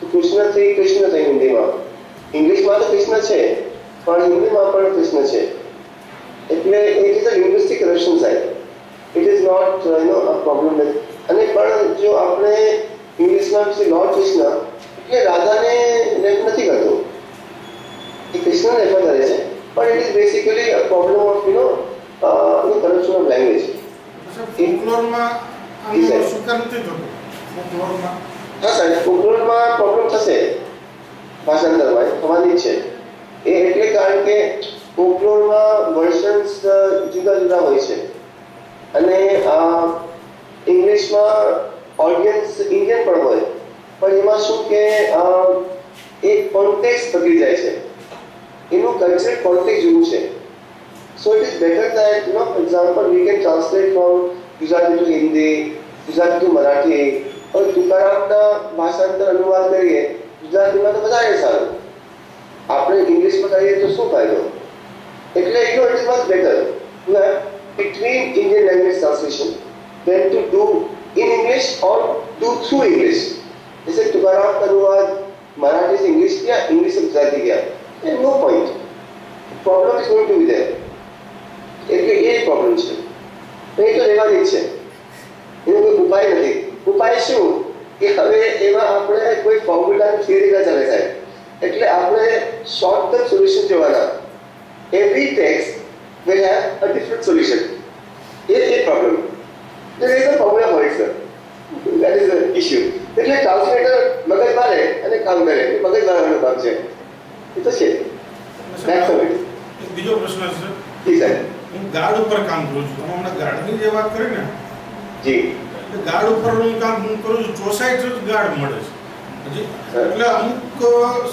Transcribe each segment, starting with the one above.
તો કૃષ્ણથી કૃષ્ણ થઈ હિન્દીમાં, ઇંગ્લિશમાં તો કૃષ્ણ છે પણ હિન્દીમાં પણ કૃષ્ણ છે. એટલે it is a linguistic corruption સાહેબ. It is not a problem with. અને પણ જો આપણે ઇંગ્લિશમાં લોર્ડ કૃષ્ણ એટલે રાધાને રેપ નથી કરતો, એ કૃષ્ણ રેફર કરે છે, પણ it is basically a problem of corruption of language. ફોકલોરમાં આનો સ્વીકાર નથી થતો. ફોકલોરમાં હા સાહેબ, ફોકલોરમાં પ્રોબ્લેમ થશે, ભાષાંતરમાં થવાની જ છે. એ એટલે કારણ કે ફોકલોરમાં વર્ઝન્સ જુદા જુદા હોય છે અને ઇંગ્લિશમાં ઓડિયન્સ ઇન્ડિયન પણ હોય, પણ એમાં શું કે એક કોન્ટેક્સ્ટ બદલી જાય છે, એનું કલ્ચરલ કોન્ટેક્સ્ટ જુદું છે. So it is better that for example we can translate from Gujarati to Hindi, Gujarati to Marathi. और तुकारामના ભાષાંતર અનુવાદ કરીએ ગુજરાતીમાં તો વધારે સારું, આપણે ઇંગ્લિશમાં કરીએ તો શું ફાયદો? એટલે it is much better to have between Indian language translation than to do in English or do through English. जैसे तुकाराम का अनुवाद मराठी से इंग्लिश किया, इंग्लिश से गुजराती किया, no point. Problem is going to be there. એટલે એ પ્રોબ્લેમ છે, નહીં તો રહેવાની જ છે, એનો કોઈ ઉપાય નથી. ઉપાય શું કે હવે એમાં આપણે કોઈ ફોર્મ્યુલા થિયરી ના ચાલે સાહેબ, એટલે આપણે શોર્ટ ટર્મ સોલ્યુશન જોવાના. Every text will have a different solution. It's a problem. There is a formula for it, sir. That is the issue. એટલે ટ્રાન્સલેટર મગજ મારે અને કામ કરે, મગજ મારવાનું કામ છે, એ તો છે. બીજો પ્રશ્ન છે જી સાહેબ. હું ગાર્ડ ઉપર કામ કરું છું. તમે હમણાં ગાર્ડની જે વાત કરી ને, જી, ગાર્ડ ઉપરનું કામ હું કરું છું, ચોસાઇટ જ ગાર્ડ મળે છે. એટલે અમુક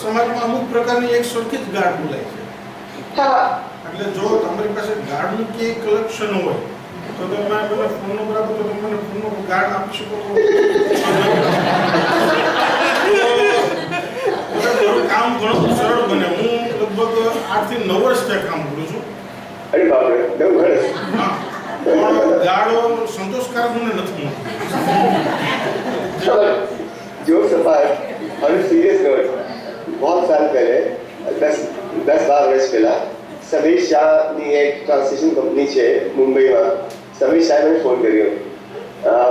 સમાજમાં અમુક પ્રકારની એક સરખી જ ગાર્ડ બોલાય છે. હા, એટલે જો તમારી પાસે ગાર્ડનું કે કલેક્શન હોય તો તમે પેલા ફોન નંબર આપો તો તમને ફોનનો ગાર્ડ આપી શકો. કામ ઘણું સરળ બને. હું લગભગ 8 થી 9 વર્ષ ત્યાં કામ કરું છું. અરે બાપરે, 9 વર્ષ. હા, પણ ગાર્ડ સંતોષકારક મને નથી મળતું. जो सफार और सीरियस नोट बहुत साल पहले 10-12 વર્ષ પહેલા સમીર શાહની એક ટ્રાન્સલેશન કંપની છે મુંબઈમાં. સમીર શાહે મને ફોન કર્યો.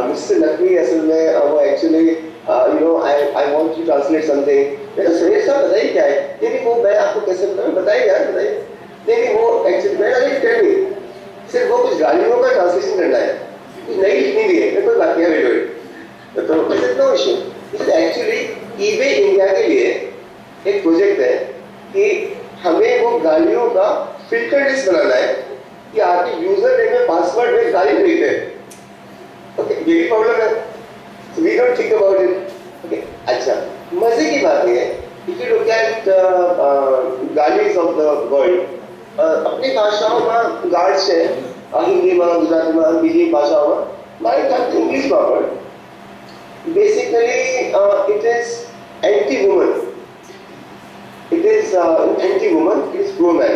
મિસ્ટર નકવી असल में वो actually I want to translate something. मैंने समीर साहब बताइए क्या है? नहीं वो मैं आपको कैसे बताऊं, बताइए यार बताइए. नहीं वो एक्चुअली मैंने टेल मी सिर्फ वो कुछ गाड़ियों का ट्रांसलेशन करना है, कुछ नई लिखनी भी है, कोई बाकी है वीडियो. तो no issue. Actually eBay India के लिए एक प्रोजेक्ट है कि हमें वो गाड़ियों का फिल्टर लिस्ट बनाना है कि आपके यूजर नेम में पासवर्ड में गाड़ी खरीदते हैं. ओके, ये भी प्रॉब्लम है. We don't think about it. Okay, अच्छा, मजे की बात है if you look at gods of the world, अपनी भाषाओं में गार्ड्स है, हिंदी में, गुजराती में, बीजी भाषाओं में, हमारे ख्याल इंग्लिश में पण basically it is anti-woman. It is anti-woman, it is pro-man.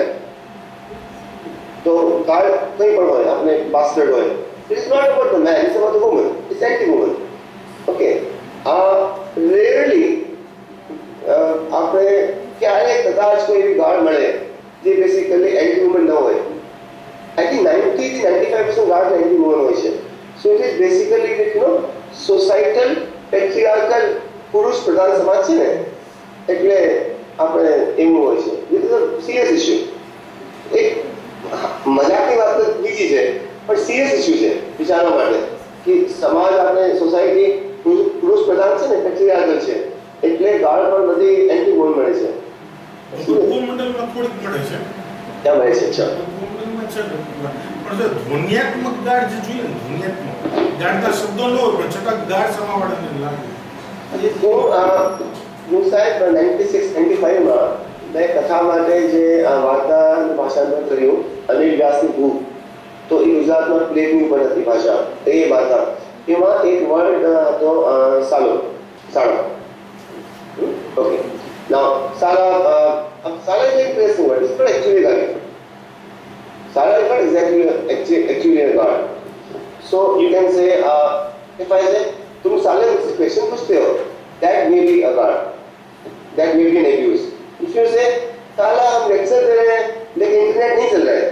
तो गार्ड कहीं पर होए, अपने bastard होए, it is not about the man, it's about the woman. It's anti-woman. Okay. Rarely આપણે ક્યારે કદાચ કોઈ એવી ગાર્ડ મળે જે બેસિકલી anti-woman ન હોય. I think 90 થી 95% ગાર્ડ anti-woman હોય છે. So it is basically સોસાયટલ પેટ્રિયાર્કલ પુરુષ પ્રધાન સમાજ છે ને, એટલે આપણે એવું હોય છે. It is a serious issue. એક મજાકની વાત તો બીજી છે, પણ સિરિયસ ઇશ્યુ છે વિચારવા માટે કે સમાજ આપણે સોસાયટી પુરુષ પ્રધાન છે ને, પેટ્રિયાર્કલ છે, એટલે ગાળ પણ બધી એન્ટી બોલ મળે છે. ભૂમંડળમાં થોડીક મળે છે, ત્યાં મળે છે. અચ્છા, ભૂમંડળમાં છે. પણ જો ધ્વન્યાત્મક ગાળ જે જોઈએ ને, ધ્વન્યાત્મક ગાળના શબ્દો ન હોય પણ છતાં ગાળ સમાવાળાને લાગે. હું સાહેબ 96-95માં મેં કથા માટે જે વાર્તાનું ભાષાંતર કર્યું અનિલ વ્યાસની ભૂખ, તો એ ગુજરાતમાં પ્લેટની ઉપર હતી ભાષા, એ વાર્તા. એમાં એક વર્ડ હતો સાલો, સાળો. ઓકે, નાઉ સાલા, સાલા is an interesting word. It's not actually a guard. Sala is not actually a guard. So you can say, if I say तुम साले मुझसे क्वेश्चन पूछते हो, that may be a guard. that may be an abuse. If you say, साला हम lecture दे रहे हैं लेकिन इंटरनेट नहीं चल रहा है,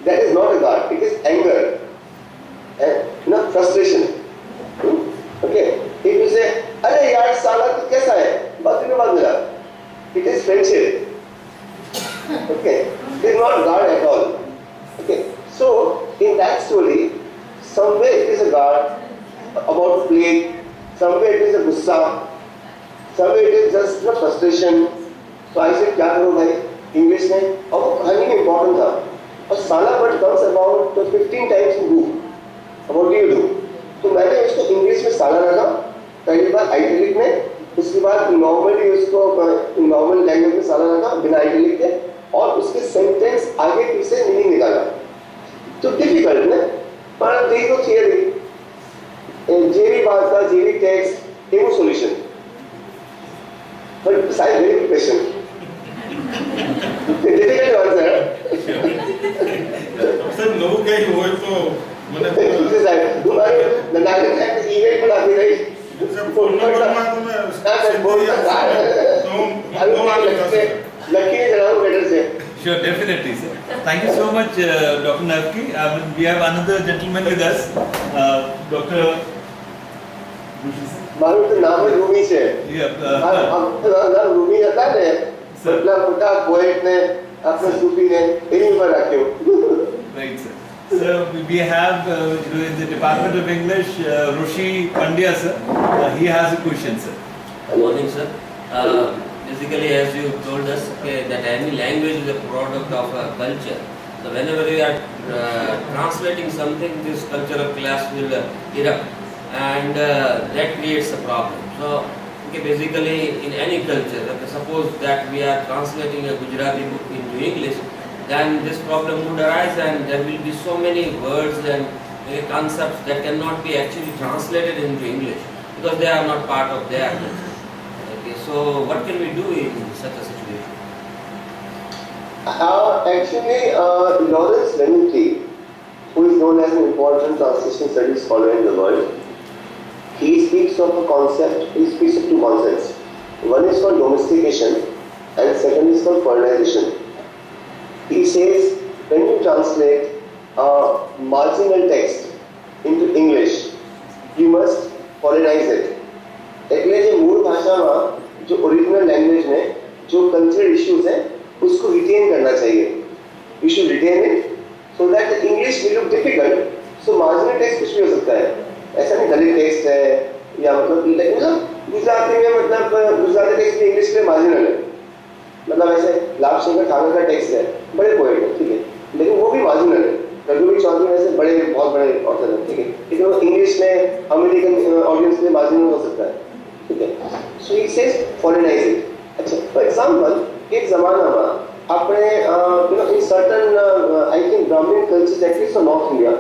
that is not a guard, it is anger, not frustration. Okay, if you say, अरे यार साला तो कैसा है, बात दिनों बाद मिला, it is friendship. Okay, it is not guard at all. Okay, so in that story, somewhere it is a guard about plague, somewhere it is a gussa, somewhere it is just a frustration. So I said, क्या करो भाई English में, और वो कहानी में important था, और साला word comes about 15 times in book. What do you do? तो मैंने उसको इंग्लिश में साला रखा, पहली बार आइटैलिक में, उसके बाद नॉर्मली उसको नॉर्मल लैंग्वेज में साला रखा बिना आइटैलिक के, और उसके सेंटेंस आगे पीछे मीनिंग निकाला. तो डिफिकल्ट ना, पर देखो थियरी, जेवी बात का जेवी टेक्स्ट एवो solution, but besides very good question. Difficult to answer. Sir लोग कहीं होए तो मैंने तुम्हारे नाटक में इवेंट बनाती रही जब फोटो बना तो मैं लकी जनाब बेटर से. Sure, definitely, sir. Thank you so much, Dr. Navki. We have another gentleman with us, Dr. मालूम तो नाम है रूमी से. Yeah. नाम रूमी आता है, मतलब पुटा पोएट ने अपने सूफी ने इन्हीं पर रखे हो. Right, sir. So we have in the Department of English, Roshi Pandya, sir. He has a question, sir. Good morning, sir. Basically, as you told us, that any language is a product of a culture. So whenever we are translating something, this cultural clash will erupt, and that creates a problem. So basically, in any culture, suppose that we are translating a Gujarati book into English, then this problem would arise, and there will be so many words and concepts that cannot be actually translated into English because they are not part of their culture. Okay, so what can we do in such a situation? Actually, Lawrence Venuti, who is known as an important translation studies scholar in the world, he speaks of a concept. He speaks of two concepts. One is called domestication, and second is called foreignization. He says, when you translate a marginal text into English, you must foreignize it. એટલે જે મૂળ ભાષામાં जो original language में जो cultural issues हैं उसको retain करना चाहिए. You should retain it so that the English will look difficult. So marginal text कुछ भी हो सकता है. ऐसा नहीं दलित टेक्स्ट है या मतलब गुजराती में मतलब गुजराती टेक्स्ट में इंग्लिश में मार्जिनल है. मतलब ऐसे लाभ शंकर ठाकुर का टेक्स्ट है, बड़े पोएट है, ठीक है, लेकिन वो भी मार्जिनल है. रघुवीर चौधरी ऐसे बड़े बहुत बड़े ऑथर हैं, ठीक है, लेकिन वो इंग्लिश में अमेरिकन ऑडियंस में मार्जिनल हो सकता है, ठीक है. सो ही सेज फॉरेनाइज इट. अच्छा, फॉर एग्जांपल एक ज़माना में अपने इन सर्टन आई थिंक ब्राह्मण cultures at least for north India,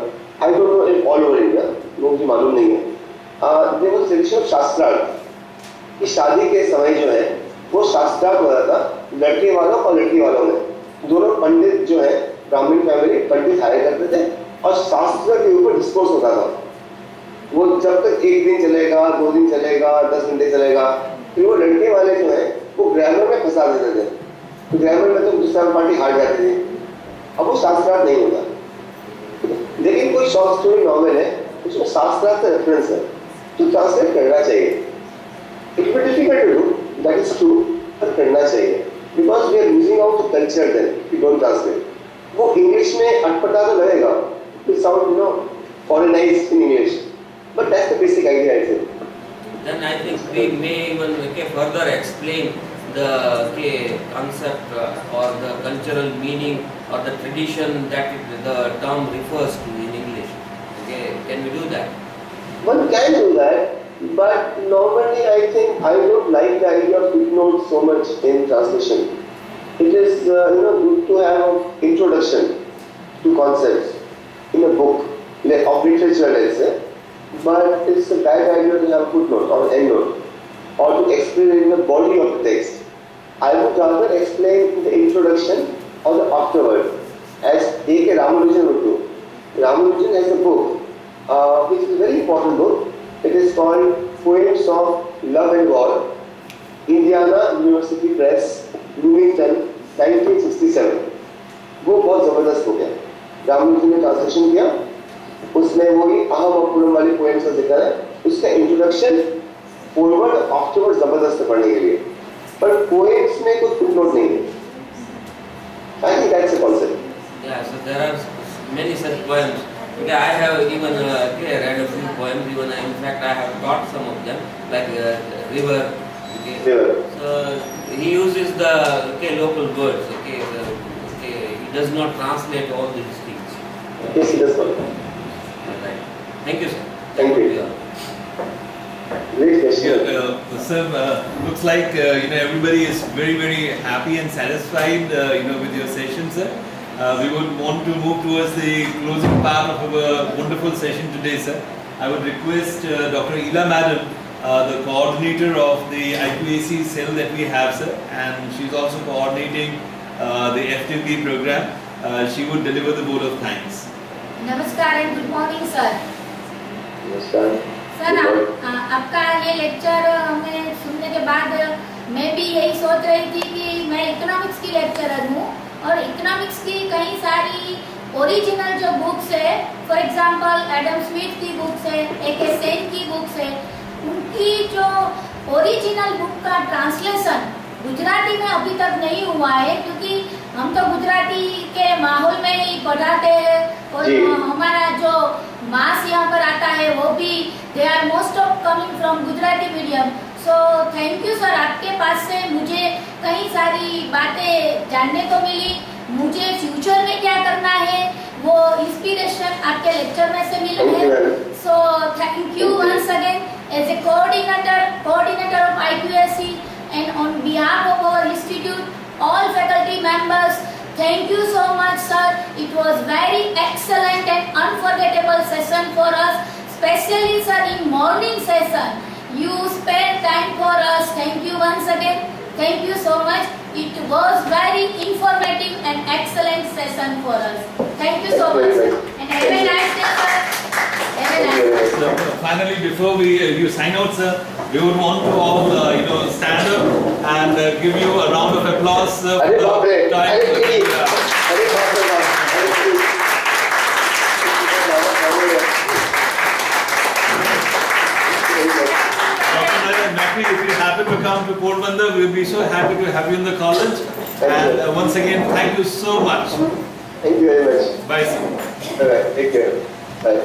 I don't know if all over India, मुझे मालूम नहीं है, देयर वाज ट्रेडिशन ऑफ शास्त्रार्थ. कि शादी के समय जो है वो शास्त्रार्थ हो रहा था लड़के वालों और लड़की वालों में. दोनों पंडित जो है ब्राह्मण फैमिली पंडित हायर करते थे और शास्त्र के ऊपर डिस्कोर्स होता था. वो जब तक एक दिन चलेगा, 2 दिन चलेगा, 10 घंटे चलेगा. फिर वो लड़के वाले जो है वो ग्रामर में फंसा देते थे. तो ग्रामर में तो दूसरा पार्टी हार जाती थी. अब वो शास्त्रार्थ नहीं होता. लेकिन कोई शॉर्ट स्टोरी नॉवेल है उसमें शास्त्रार्थ का रेफरेंस है तो ट्रांसलेट करना चाहिए. It will difficult to do, that is true, पर करना चाहिए because we are losing out the culture then we don't translate. वो इंग्लिश में अटपटा तो लगेगा, it sound foreignized in English, but that's the basic idea, I think. Then I think we may even further explain the concept or the cultural meaning or the tradition that the term refers to in English. Okay, can we do that? One can do that, but normally I think I don't like the idea of footnotes so much in translation. It is good to have an introduction to concepts in a book of literature, let's say, but it's a bad idea to have footnote or endnote or to explain in the body of the text. I would rather explain the introduction or the afterword, as A.K. Ramanujan would do. Ramanujan has a book which is a very important book. It is called Poems of Love and War in Indiana university press, Bloomington, 1967। वो बहुत जबरदस्त हो गया। रामू जी ने translation किया, उसमें वही अहम अपूर्व वाली पोएम्स का जिक्र है। उसका इंट्रोडक्शन फॉरवर्ड आफ्टरवर्ड जबरदस्त है पढ़ने के लिए, पर पोएम्स में कोई फुटनोट नहीं है। I think that's the concept. Yeah, so there are many such poems. Okay, I have even read a few poems. Even in fact, I have taught some of them, like River. Okay. River. So he uses the local words. Okay, he does not translate all these things. Yes, he does not. Right. Thank you, sir. Thank you. Great question. Sir, looks like everybody is very, very happy and satisfied with your session, sir. We would want to move towards the closing part of our wonderful session today, sir. I would request Dr. Ela Madam, the coordinator of the IQAC cell that we have, sir, and she's also coordinating the FTP program. She would deliver the vote of thanks. नमस्कार and good morning, sir. नमस्कार। Sir, आपका ये lecture हमें सुनने के बाद मैं भी यही सोच रही थी कि मैं इकोनॉमिक्स की लेक्चरर हूँ और इकोनॉमिक्स की कई सारी ओरिजिनल जो बुक्स है, फॉर एग्जांपल एडम स्मिथ की बुक्स है, A.K. सेन की बुक्स है, उनकी जो ओरिजिनल बुक का ट्रांसलेशन गुजराती में अभी तक नहीं हुआ है, क्योंकि हम तो गुजराती के माहौल में ही पढ़ाते हैं और हमारा जो मास यहाँ पर आता है वो भी they are most of coming from Gujarati medium. So thank you sir, आपके पास से मुझे कई सारी बातें जानने को मिली। मुझे फ्यूचर में क्या करना है वो इंस्पिरेशन आपके लेक्चर में से मिला है। So thank you once again as a coordinator of IQAC and on behalf of our institute, all faculty members, thank you so much, sir. It was very excellent and unforgettable session for us, especially sir in morning session. You spent time for us. Thank you once again. Thank you so much. It was very informative and excellent session for us. Thank you so much, sir. And have a nice day, sir. Have a nice day. So, finally, before you sign out, sir, we would want to all stand up and give you a round of applause for अरे बाप रे, the time. अरे बाप रे बाप, Dr. Nafi, if you happen to come to Porbandar, we'll be so happy to have you in the college. And once again, thank you so much. Thank you very much. Bye, sir. All right, take care. Bye.